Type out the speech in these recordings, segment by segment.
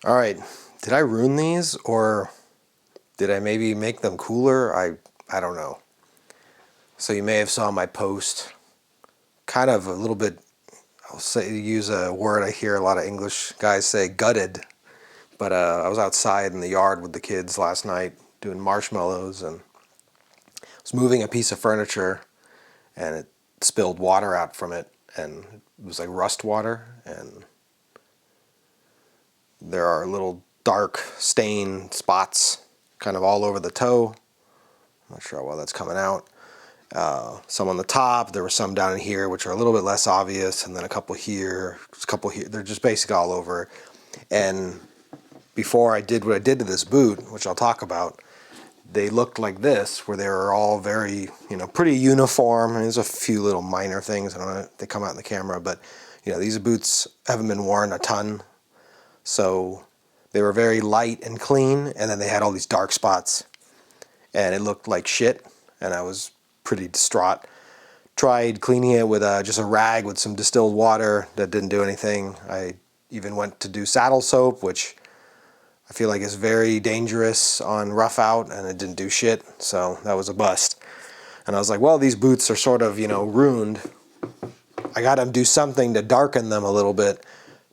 All right, did I ruin these or did I maybe make them cooler? I don't know. So you may have saw my post, kind of a little bit. I'll say use a word I hear a lot of English guys say, gutted. But I was outside in the yard with the kids last night doing marshmallows and was moving a piece of furniture and it spilled water out from it and it was like rust water and there are little dark stain spots kind of all over the toe. I'm not sure how well that's coming out. Some on the top, there were some down in here which are a little bit less obvious, and then a couple here, a couple here. They're just basically all over. And before I did what I did to this boot, which I'll talk about, they looked like this, where they were all very, pretty uniform. And there's a few little minor things. I don't know if they come out in the camera, but these boots haven't been worn a ton, so they were very light and clean. And then they had all these dark spots, and it looked like shit. And I was pretty distraught. Tried cleaning it with just a rag with some distilled water. That didn't do anything. I even went to do saddle soap, which I feel like is very dangerous on rough out, and it didn't do shit, so that was a bust. And I was like, well, these boots are sort of, ruined. I got to do something to darken them a little bit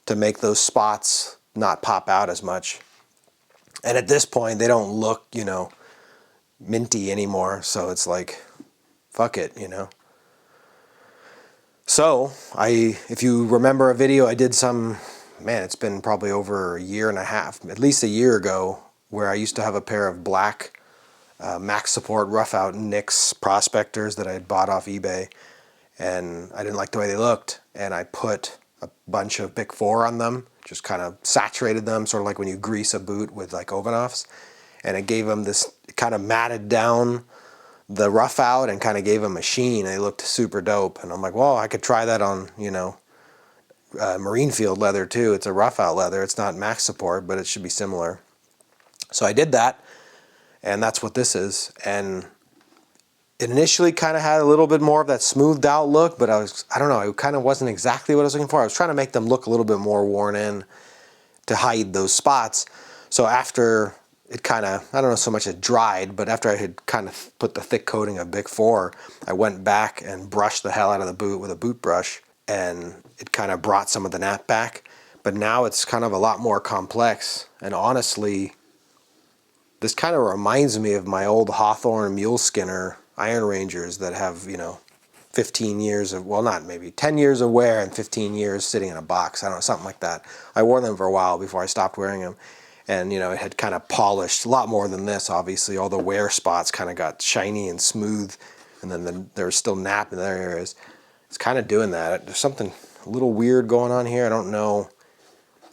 to make those spots not pop out as much. And at this point, they don't look, minty anymore, so it's like, fuck it, So, if you remember a video I did it's been probably over a year and a half, at least a year ago, where I used to have a pair of black max support rough out Nix prospectors that I had bought off eBay, and I didn't like the way they looked, and I put a bunch of Bic 4 on them, just kind of saturated them, sort of like when you grease a boot with like Ovenoffs, and it gave them this, kind of matted down the rough out and kind of gave them a sheen. They looked super dope, and I'm like, well, I could try that on, marine field leather too. It's a rough out leather. It's not max support, but it should be similar. So I did that, and that's what this is. And it initially kind of had a little bit more of that smoothed out look, but I don't know, it kind of wasn't exactly what I was looking for. I was trying to make them look a little bit more worn in to hide those spots. So after it kind of, I don't know so much it dried, but after I had kind of put the thick coating of Bic 4, I went back and brushed the hell out of the boot with a boot brush, and it kind of brought some of the nap back. But now it's kind of a lot more complex, and honestly, this kind of reminds me of my old Hawthorne Mule Skinner Iron Rangers that have, 15 years of, well, not maybe 10 years of wear and 15 years sitting in a box. I don't know, something like that. I wore them for a while before I stopped wearing them. And, it had kind of polished a lot more than this, obviously. All the wear spots kind of got shiny and smooth, and then there was still nap in other areas. It's kind of doing that. There's something a little weird going on here. I don't know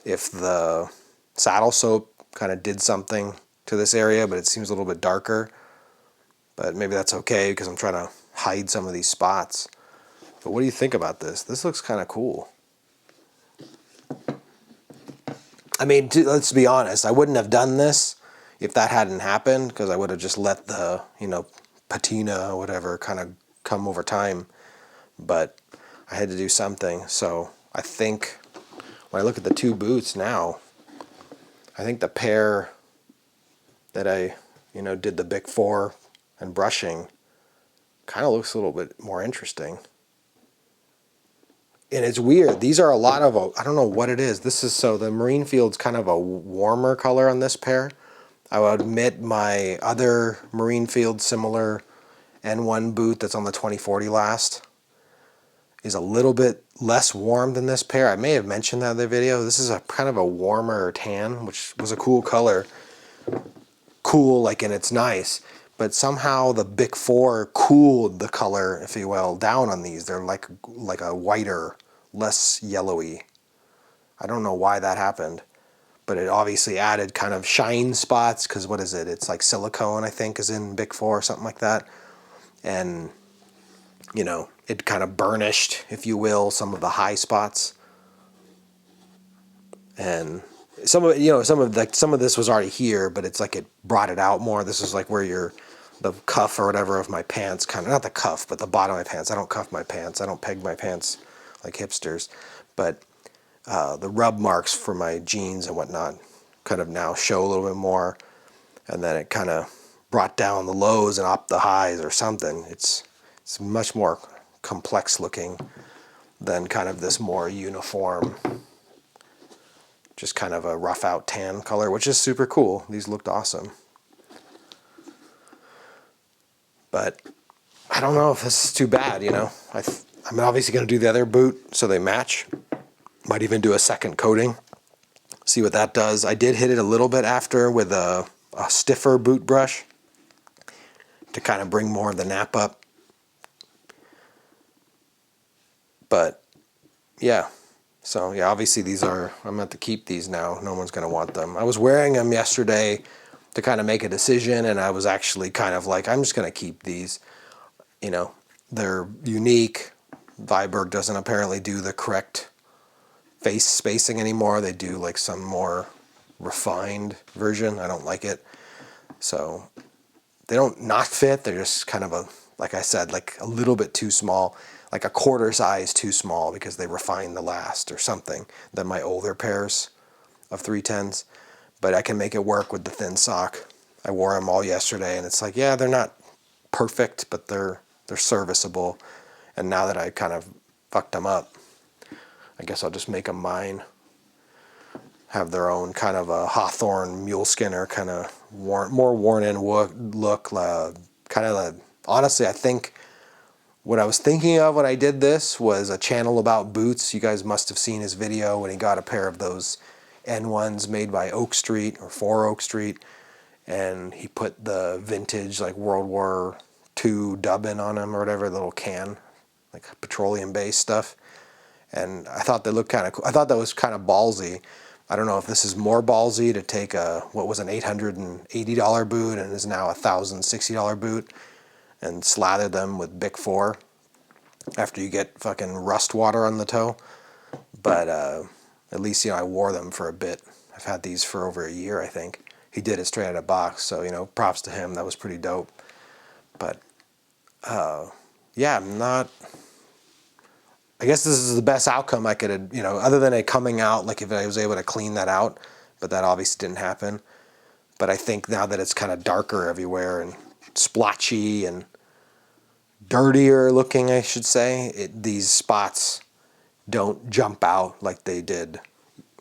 if the saddle soap kind of did something to this area, but it seems a little bit darker. But maybe that's okay because I'm trying to hide some of these spots. But what do you think about this? This looks kind of cool. I mean, let's be honest. I wouldn't have done this if that hadn't happened, because I would have just let the, patina or whatever kind of come over time. But I had to do something. So I think when I look at the two boots now, I think the pair that I, did the Bic 4 and brushing kind of looks a little bit more interesting. And it's weird. These are a lot of, I don't know what it is. So the Marine Field's kind of a warmer color on this pair. I will admit my other Marine Field similar N1 boot that's on the 2040 last is a little bit less warm than this pair. I may have mentioned that in the video. This is a kind of a warmer tan, which was a cool color. Cool, like, and it's nice. But somehow the Bic 4 cooled the color, if you will, down on these. They're like a whiter, less yellowy. I don't know why that happened, but it obviously added kind of shine spots, because what is it? It's like silicone, I think, is in Bic 4 or something like that. And, it kind of burnished, if you will, some of the high spots. And some of this was already here, but it's like it brought it out more. This is like where the cuff or whatever of my pants, kind of, not the cuff, but the bottom of my pants. I don't cuff my pants. I don't peg my pants like hipsters. But the rub marks for my jeans and whatnot kind of now show a little bit more, and then it kind of brought down the lows and up the highs or something. It's much more complex looking than kind of this more uniform, just kind of a rough out tan color, which is super cool. These looked awesome. But I don't know if this is too bad, you know. I'm obviously going to do the other boot so they match. Might even do a second coating. See what that does. I did hit it a little bit after with a stiffer boot brush to kind of bring more of the nap up. But yeah. So yeah, obviously these are, I'm going to have to keep these now. No one's going to want them. I was wearing them yesterday to kind of make a decision, and I was actually kind of like, I'm just going to keep these. You know, they're unique. Viberg doesn't apparently do the correct face spacing anymore. They do like some more refined version. I don't like it. So they don't not fit. They're just kind of like I said, like a little bit too small, like a quarter size too small, because they refined the last or something than my older pairs of 310s. But I can make it work with the thin sock. I wore them all yesterday, and it's like, yeah, they're not perfect, but they're serviceable. And now that I kind of fucked them up, I guess I'll just make them mine. Have their own kind of a Hawthorne mule skinner kind of more worn in look. Kind of honestly, I think what I was thinking of when I did this was a channel about boots. You guys must have seen his video when he got a pair of those N1s made by Oak Street or for Oak Street, and he put the vintage like World War II dubbing on them or whatever, little can, like petroleum based stuff. And I thought they looked kind of cool. I thought that was kind of ballsy. I don't know if this is more ballsy to take what was an $880 boot and is now a $1,060 boot and slather them with Bic 4 after you get fucking rust water on the toe. But at least, you know, I wore them for a bit. I've had these for over a year, I think. He did it straight out of box, so, you know, props to him. That was pretty dope. But yeah, I'm not... I guess this is the best outcome I could, you know, other than it coming out, like if I was able to clean that out, but that obviously didn't happen. But I think now that it's kind of darker everywhere and splotchy and dirtier looking, I should say, these spots don't jump out like they did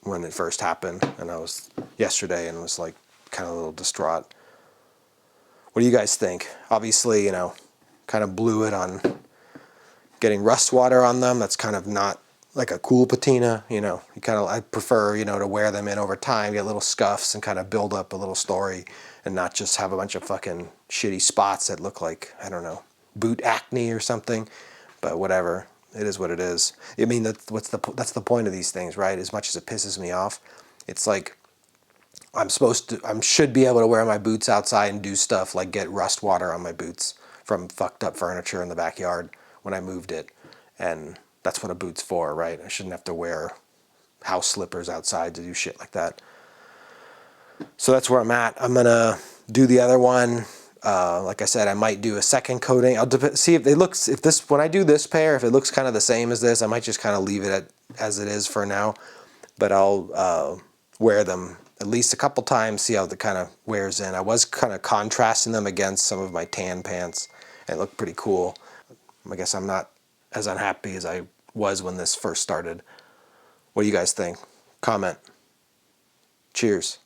when it first happened. And I was yesterday and was like kind of a little distraught. What do you guys think? Obviously, you know, kind of blew it on getting rust water on them. That's kind of not like a cool patina, you know. I prefer, you know, to wear them in over time, get little scuffs and kind of build up a little story and not just have a bunch of fucking shitty spots that look like, I don't know, boot acne or something. But whatever, it is what it is. I mean, that's the point of these things, right? As much as it pisses me off, it's like I should be able to wear my boots outside and do stuff like get rust water on my boots from fucked up furniture in the backyard when I moved it. And that's what a boot's for, right? I shouldn't have to wear house slippers outside to do shit like that. So that's where I'm at. I'm gonna do the other one. Like I said, I might do a second coating. I'll see if when I do this pair, if it looks kind of the same as this, I might just kind of leave it as it is for now. But I'll wear them at least a couple times, see how it kind of wears in. I was kind of contrasting them against some of my tan pants, and it looked pretty cool. I guess I'm not as unhappy as I was when this first started. What do you guys think? Comment. Cheers.